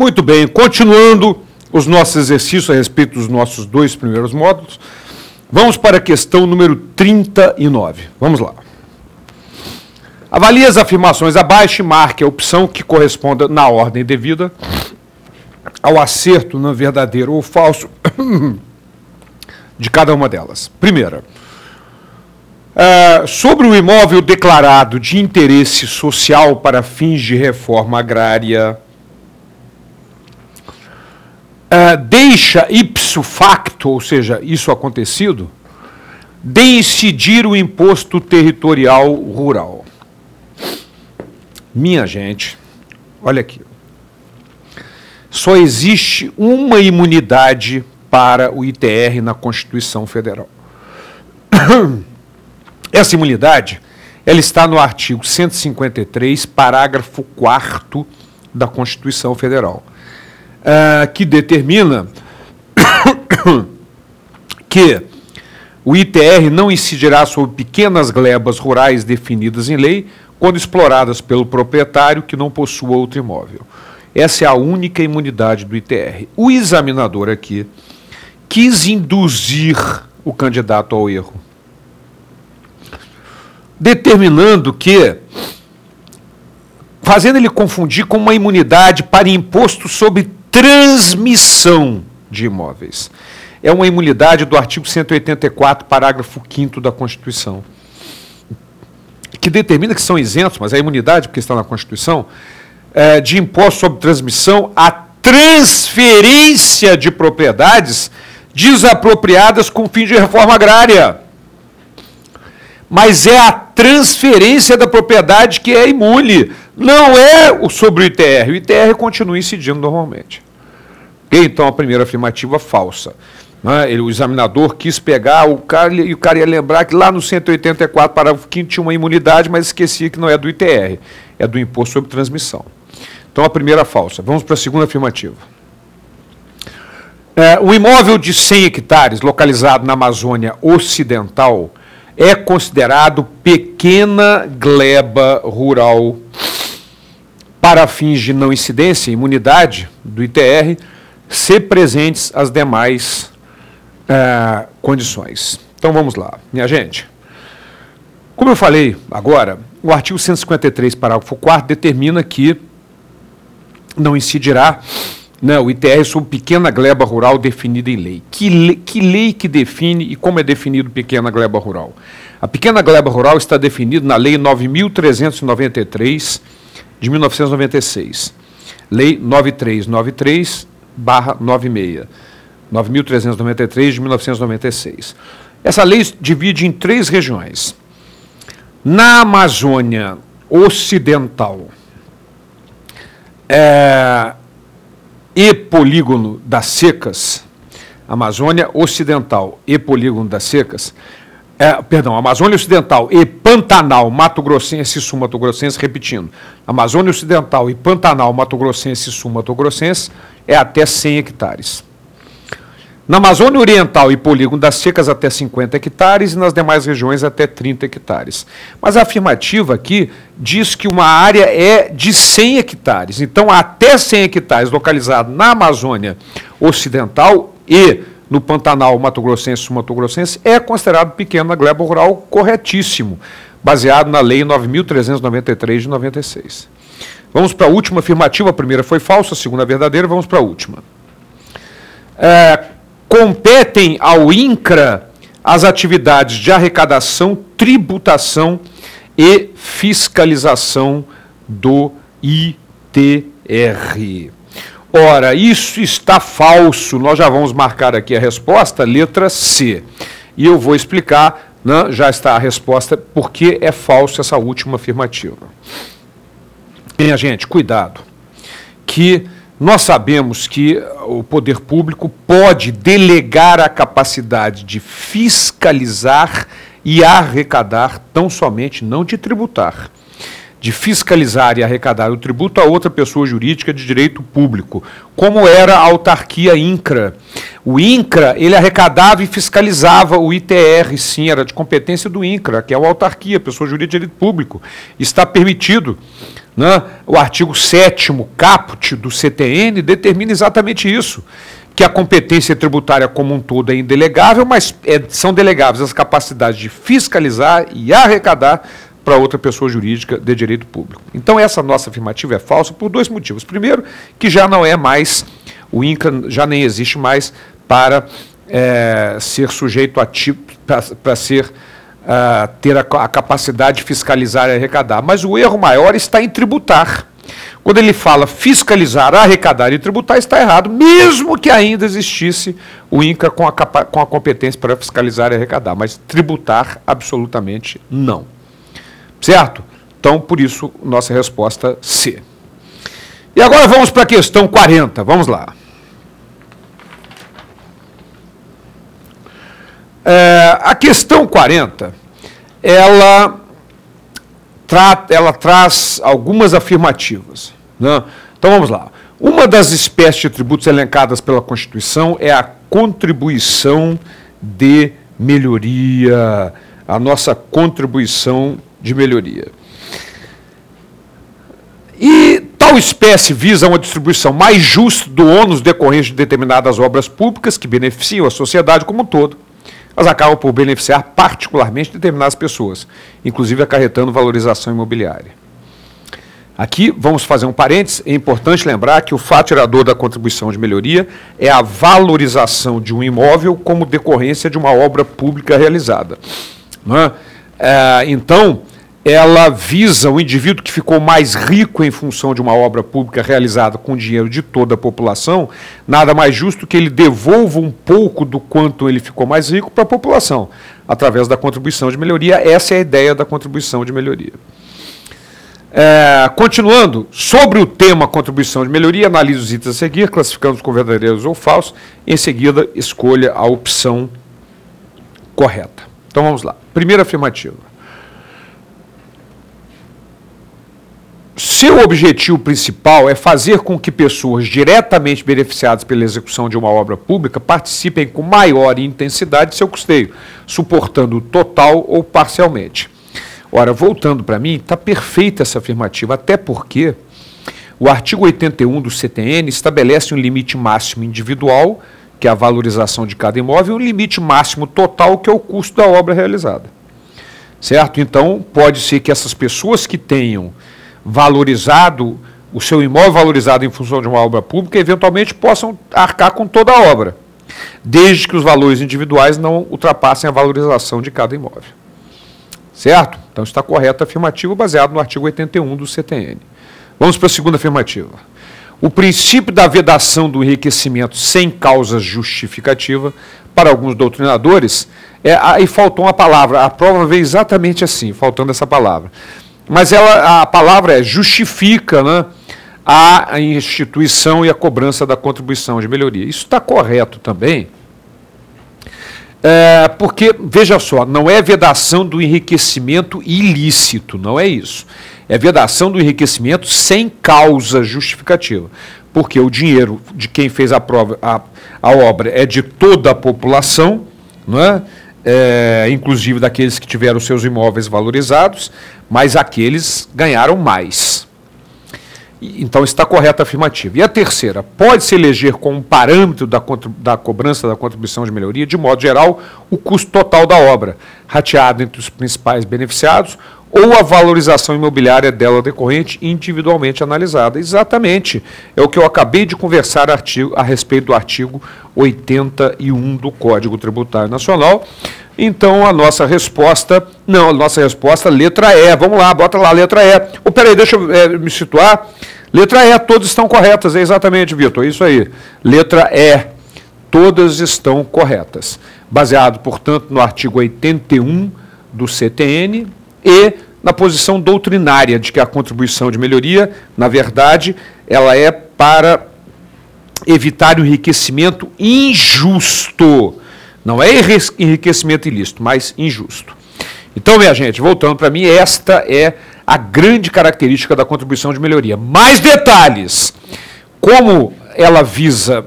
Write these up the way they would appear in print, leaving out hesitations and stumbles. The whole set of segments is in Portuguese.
Muito bem, continuando os nossos exercícios a respeito dos nossos dois primeiros módulos, vamos para a questão número 39. Vamos lá. Avalie as afirmações abaixo e marque a opção que corresponda na ordem devida ao acerto no verdadeiro ou falso de cada uma delas. Primeira, sobre o imóvel declarado de interesse social para fins de reforma agrária, deixa ipso facto, ou seja, isso acontecido, de incidir o imposto territorial rural. Minha gente, olha aqui. Só existe uma imunidade para o ITR na Constituição Federal. Essa imunidade, ela está no artigo 153, parágrafo 4º da Constituição Federal, que determina que o ITR não incidirá sobre pequenas glebas rurais definidas em lei quando exploradas pelo proprietário que não possua outro imóvel. Essa é a única imunidade do ITR. O examinador aqui quis induzir o candidato ao erro, determinando que, fazendo ele confundir com uma imunidade para imposto sobre transmissão de imóveis. É uma imunidade do artigo 184, parágrafo 5º da Constituição, que determina que são isentos, mas a imunidade, porque está na Constituição, de imposto sobre transmissão a transferência de propriedades desapropriadas com fim de reforma agrária. Mas é a transferência da propriedade que é imune, não é sobre o ITR. O ITR continua incidindo normalmente. Então, a primeira afirmativa falsa. O examinador quis pegar o cara e o cara ia lembrar que lá no 184, parágrafo 5º, tinha uma imunidade, mas esquecia que não é do ITR, é do imposto sobre transmissão. Então, a primeira falsa. Vamos para a segunda afirmativa. O imóvel de 100 hectares, localizado na Amazônia Ocidental, é considerado pequena gleba rural para fins de não incidência, imunidade do ITR, se presentes as demais condições. Então vamos lá, minha gente. Como eu falei agora, o artigo 153, parágrafo 4º, determina que não incidirá o ITR sobre pequena gleba rural definida em lei. Que lei que define e como é definido pequena gleba rural? A pequena gleba rural está definida na Lei 9.393 de 1996. Lei 9393/96. 9.393 de 1996. Essa lei divide em 3 regiões. Na Amazônia Ocidental e Polígono das Secas, Amazônia Ocidental e Polígono das Secas, Amazônia Ocidental e Pantanal Mato Grossense e Sul Mato Grossense, repetindo, Amazônia Ocidental e Pantanal Mato Grossense e Sul Mato Grossense é até 100 hectares. Na Amazônia Oriental e Polígono das Secas até 50 hectares e nas demais regiões até 30 hectares. Mas a afirmativa aqui diz que uma área é de 100 hectares. Então, até 100 hectares localizado na Amazônia Ocidental e no Pantanal Mato Grossense e Sul Mato Grossense é considerado pequena gleba rural, corretíssimo, baseado na Lei 9.393 de 96. Vamos para a última afirmativa. A primeira foi falsa, a segunda verdadeira. Vamos para a última. Competem ao INCRA as atividades de arrecadação, tributação e fiscalização do ITR. Ora, isso está falso. Nós já vamos marcar aqui a resposta, letra C. E eu vou explicar, já está a resposta, por que é falso essa última afirmativa. Minha gente, cuidado, que nós sabemos que o poder público pode delegar a capacidade de fiscalizar e arrecadar, tão somente não de tributar, de fiscalizar e arrecadar o tributo a outra pessoa jurídica de direito público, como era a autarquia INCRA. O INCRA, ele arrecadava e fiscalizava o ITR, sim, era de competência do INCRA, que é a autarquia, pessoa jurídica de direito público. Está permitido, né? O artigo 7º caput do CTN determina exatamente isso, que a competência tributária como um todo é indelegável, mas são delegáveis as capacidades de fiscalizar e arrecadar para outra pessoa jurídica de direito público. Então, essa nossa afirmativa é falsa por dois motivos. Primeiro, que já não é mais, o INCRA já nem existe mais para ser sujeito a para ter a capacidade de fiscalizar e arrecadar. Mas o erro maior está em tributar. Quando ele fala fiscalizar, arrecadar e tributar, está errado, mesmo que ainda existisse o INCRA com a competência para fiscalizar e arrecadar. Mas tributar, absolutamente não. Certo? Então, por isso, nossa resposta C. E agora vamos para a questão 40. Vamos lá. A questão 40, ela traz algumas afirmativas, né? Então, vamos lá. Uma das espécies de tributos elencadas pela Constituição é a contribuição de melhoria, a nossa contribuição de melhoria. E tal espécie visa uma distribuição mais justa do ônus decorrente de determinadas obras públicas que beneficiam a sociedade como um todo. Elas acabam por beneficiar particularmente determinadas pessoas, inclusive acarretando valorização imobiliária. Aqui vamos fazer um parênteses. É importante lembrar que o fato gerador da contribuição de melhoria é a valorização de um imóvel como decorrência de uma obra pública realizada. Não é? Então, ela visa o indivíduo que ficou mais rico em função de uma obra pública realizada com dinheiro de toda a população. Nada mais justo que ele devolva um pouco do quanto ele ficou mais rico para a população, através da contribuição de melhoria. Essa é a ideia da contribuição de melhoria. Continuando, sobre o tema contribuição de melhoria, analise os itens a seguir, classificando-os como verdadeiros ou falsos. Em seguida, escolha a opção correta. Então vamos lá. Primeira afirmativa. Seu objetivo principal é fazer com que pessoas diretamente beneficiadas pela execução de uma obra pública participem com maior intensidade de seu custeio, suportando o total ou parcialmente. Ora, voltando para mim, está perfeita essa afirmativa, até porque o artigo 81 do CTN estabelece um limite máximo individual, que é a valorização de cada imóvel, e um limite máximo total, que é o custo da obra realizada. Certo? Então, pode ser que essas pessoas que tenham valorizado, o seu imóvel valorizado em função de uma obra pública, eventualmente possam arcar com toda a obra, desde que os valores individuais não ultrapassem a valorização de cada imóvel. Certo? Então está correta a afirmativa, baseado no artigo 81 do CTN. Vamos para a segunda afirmativa. O princípio da vedação do enriquecimento sem causa justificativa, para alguns doutrinadores, aí faltou uma palavra, a prova veio exatamente assim, faltando essa palavra. Mas a palavra justifica, né, a instituição e a cobrança da contribuição de melhoria. Isso está correto também, porque, veja só, não é vedação do enriquecimento ilícito, não é isso. É vedação do enriquecimento sem causa justificativa, porque o dinheiro de quem fez a obra é de toda a população, não é? Inclusive daqueles que tiveram seus imóveis valorizados, mas aqueles ganharam mais. Então está correta a afirmativa. E a terceira, pode-se eleger como parâmetro da cobrança da contribuição de melhoria, de modo geral, o custo total da obra, rateado entre os principais beneficiados, ou a valorização imobiliária dela decorrente individualmente analisada. Exatamente, é o que eu acabei de conversar a respeito do artigo 81 do Código Tributário Nacional. Então, a nossa resposta, letra E, vamos lá, bota lá, letra E. Peraí, deixa eu me situar. Letra E, todas estão corretas, exatamente, Vitor, isso aí. Letra E, todas estão corretas. Baseado, portanto, no artigo 81 do CTN, e na posição doutrinária de que a contribuição de melhoria, na verdade, ela é para evitar o enriquecimento injusto. Não é enriquecimento ilícito, mas injusto. Então, minha gente, voltando para mim, esta é a grande característica da contribuição de melhoria. Mais detalhes, como ela visa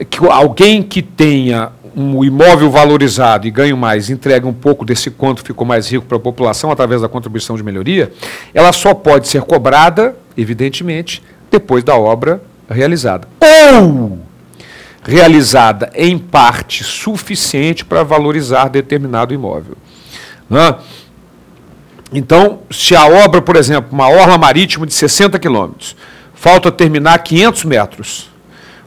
que alguém que tenha um imóvel valorizado e ganhe mais, entregue um pouco desse quanto ficou mais rico para a população através da contribuição de melhoria, ela só pode ser cobrada, evidentemente, depois da obra realizada. Ou realizada em parte suficiente para valorizar determinado imóvel. Né? Então, se a obra, por exemplo, uma orla marítima de 60 quilômetros, falta terminar 500 metros,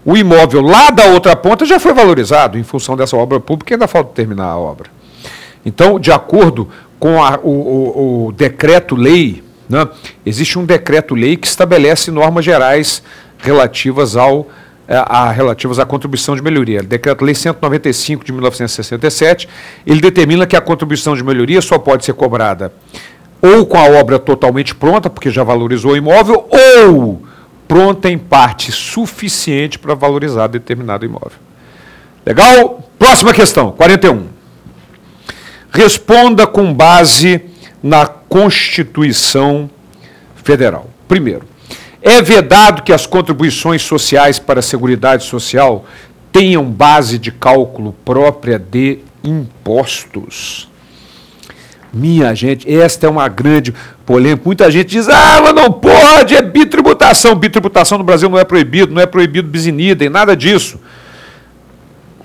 o imóvel lá da outra ponta já foi valorizado em função dessa obra pública e ainda falta terminar a obra. Então, de acordo com o decreto-lei, né, existe um decreto-lei que estabelece normas gerais relativas à contribuição de melhoria. Decreto-lei 195 de 1967, ele determina que a contribuição de melhoria só pode ser cobrada ou com a obra totalmente pronta, porque já valorizou o imóvel, ou pronta em parte suficiente para valorizar determinado imóvel. Legal? Próxima questão, 41. Responda com base na Constituição Federal. Primeiro, é vedado que as contribuições sociais para a Seguridade Social tenham base de cálculo própria de impostos? Minha gente, esta é uma grande polêmica. Muita gente diz, mas não pode, é bitributação. Bitributação no Brasil não é proibido bis in idem, nada disso.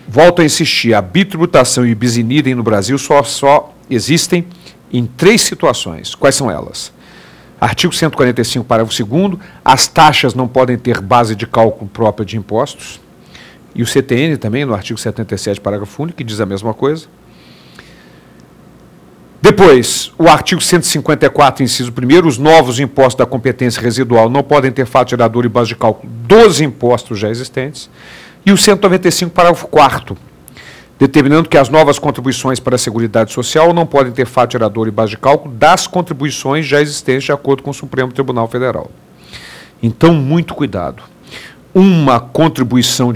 Volto a insistir, a bitributação e bis in idem no Brasil só existem em 3 situações. Quais são elas? Artigo 145, parágrafo 2º, as taxas não podem ter base de cálculo própria de impostos. E o CTN também, no artigo 77, parágrafo único, que diz a mesma coisa. Depois, o artigo 154, inciso 1º, os novos impostos da competência residual não podem ter fato gerador e base de cálculo dos impostos já existentes. E o 195, parágrafo 4º, determinando que as novas contribuições para a Seguridade Social não podem ter fato gerador e base de cálculo das contribuições já existentes de acordo com o Supremo Tribunal Federal. Então, muito cuidado. Uma contribuição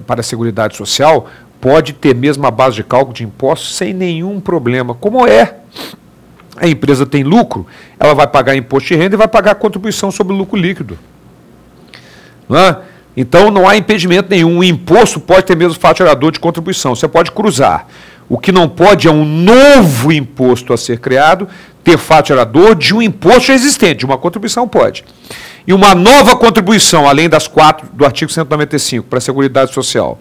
para a Seguridade Social pode ter mesmo a base de cálculo de impostos sem nenhum problema. Como a empresa tem lucro, ela vai pagar imposto de renda e vai pagar contribuição sobre o lucro líquido. Não é? Então, não há impedimento nenhum. O imposto pode ter mesmo fato gerador de contribuição. Você pode cruzar. O que não pode é um novo imposto a ser criado ter fato gerador de um imposto já existente. De uma contribuição pode. E uma nova contribuição, além das 4 do artigo 195 para a Seguridade Social,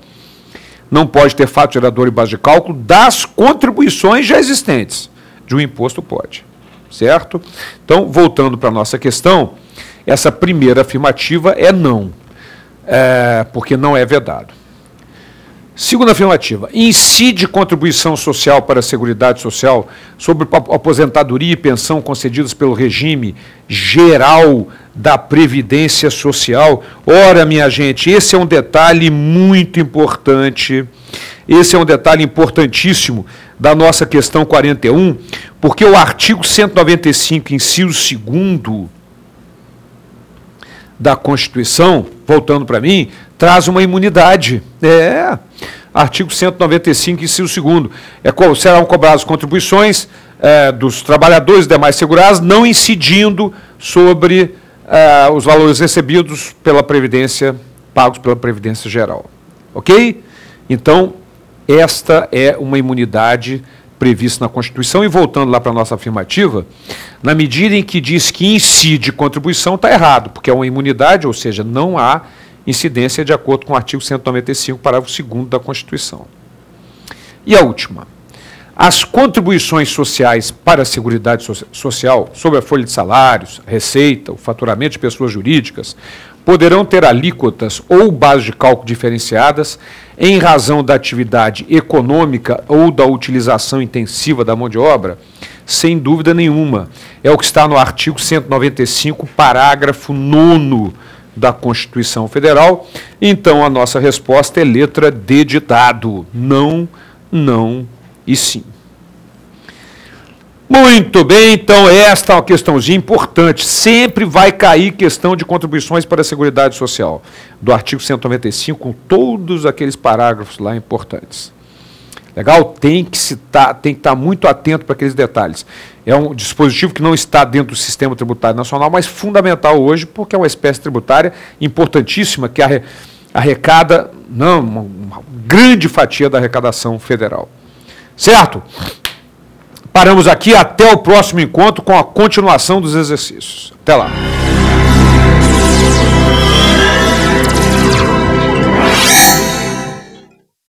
não pode ter fato gerador e base de cálculo das contribuições já existentes. De um imposto pode. Certo? Então, voltando para a nossa questão, essa primeira afirmativa é não. Porque não é vedado. Segunda afirmativa, incide contribuição social para a Seguridade Social sobre aposentadoria e pensão concedidas pelo regime geral da Previdência Social. Ora, minha gente, esse é um detalhe muito importante, esse é um detalhe importantíssimo da nossa questão 41, porque o artigo 195, inciso 2º da Constituição, voltando para mim, traz uma imunidade. Artigo 195, inciso 2º. Serão cobradas contribuições dos trabalhadores e demais segurados, não incidindo sobre os valores recebidos pela Previdência, pagos pela Previdência Geral. Ok? Então, esta é uma imunidade prevista na Constituição. E voltando lá para a nossa afirmativa, na medida em que diz que incide contribuição, está errado, porque é uma imunidade, ou seja, não há incidência de acordo com o artigo 195, parágrafo 2º da Constituição. E a última. As contribuições sociais para a Seguridade Social, sobre a folha de salários, a receita, o faturamento de pessoas jurídicas, poderão ter alíquotas ou bases de cálculo diferenciadas em razão da atividade econômica ou da utilização intensiva da mão de obra? Sem dúvida nenhuma. É o que está no artigo 195, parágrafo 9º da Constituição Federal. Então, a nossa resposta é letra D de dado. Não, não e sim. Muito bem, então esta é uma questãozinha importante. Sempre vai cair questão de contribuições para a Seguridade Social, do artigo 195, com todos aqueles parágrafos lá importantes. Legal? Tem que estar muito atento para aqueles detalhes. É um dispositivo que não está dentro do sistema tributário nacional, mas fundamental hoje, porque é uma espécie tributária importantíssima que arrecada uma grande fatia da arrecadação federal. Certo? Paramos aqui, até o próximo encontro com a continuação dos exercícios. Até lá.